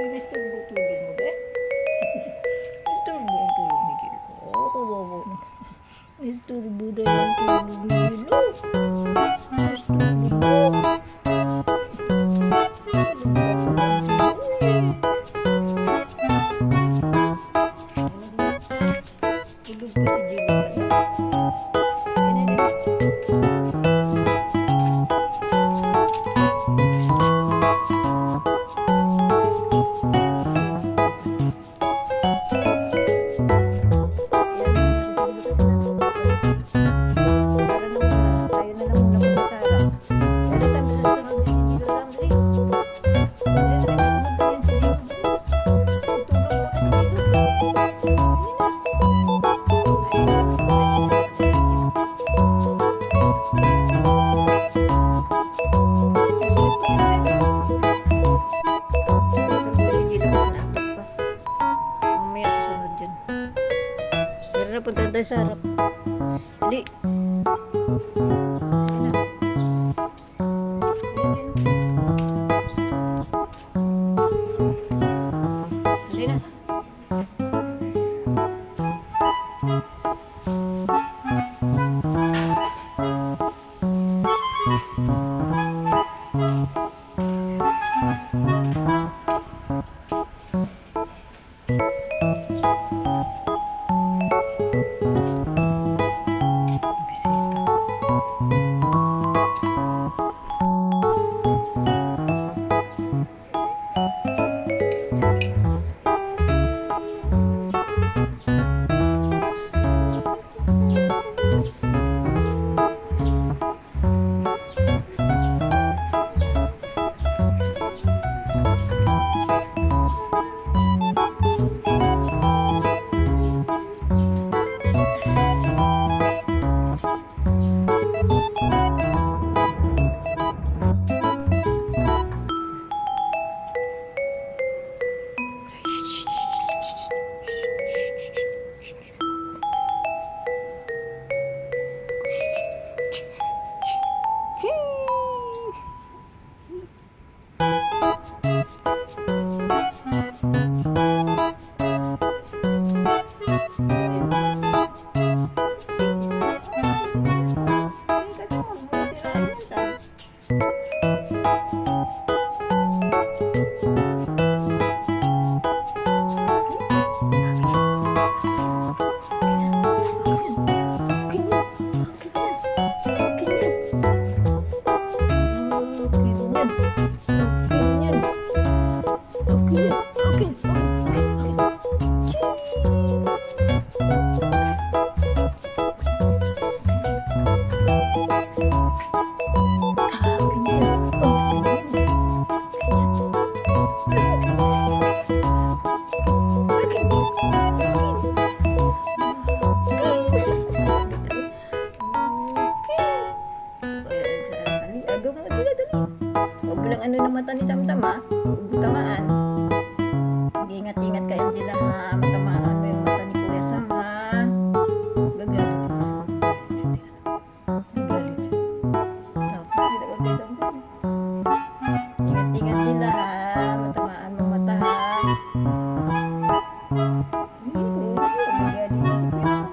Inisturbo tulog mo ba? Isturbo ang tulog ni Jill. Oo, kawawa na. Isturbo na yung tulog ni Jill. Isturbo na. Tulog pa si Jill pala. Punta tayo sa harap. Dali. Dali na. Huwag mo lang ano ng mata ni Samsam ha. Huwag mo tamaan. Ingat-ingat kayo sila ha. Matamaan mo yung mata ni Kuya Sam ha. Gagalit ito sa gagalit ito. Tapos hindi na kami Samsam. Ingat-ingat sila ha. Matamaan mo mata ha. Gagalit ito si Kuya Sam.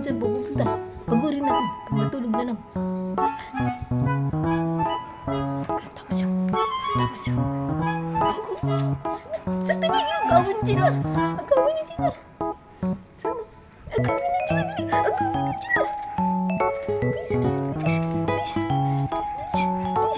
saan pupunta? Pagurin natin. Matulog na lang. Tama siya. Tama siya. Saan tayo yung agawin sila? Agawin na sila. Saan mo? Agawin na sila. Agawin na sila. Bilis, bilis, bilis. Bilis,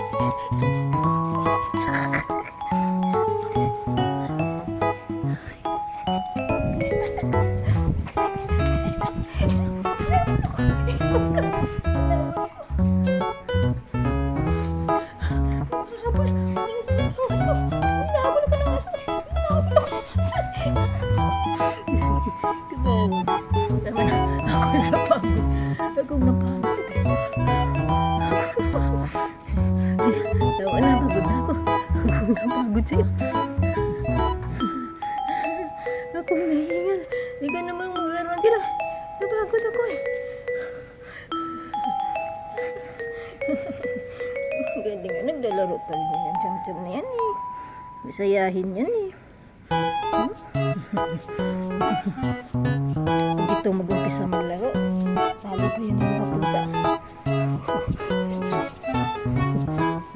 Ako napagod. Napagod na ako. Ako napagod sa'yo. Ako nahingal. Hindi ka naman maglaruan sila. Napagod ako eh. Ganda nga, naglalaro pa rin yan. Cham-cham na yan eh. Masayahin yan eh. Pag ito mag-umpisa maglaro, talo ko yun yung mga pusa.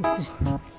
Stress.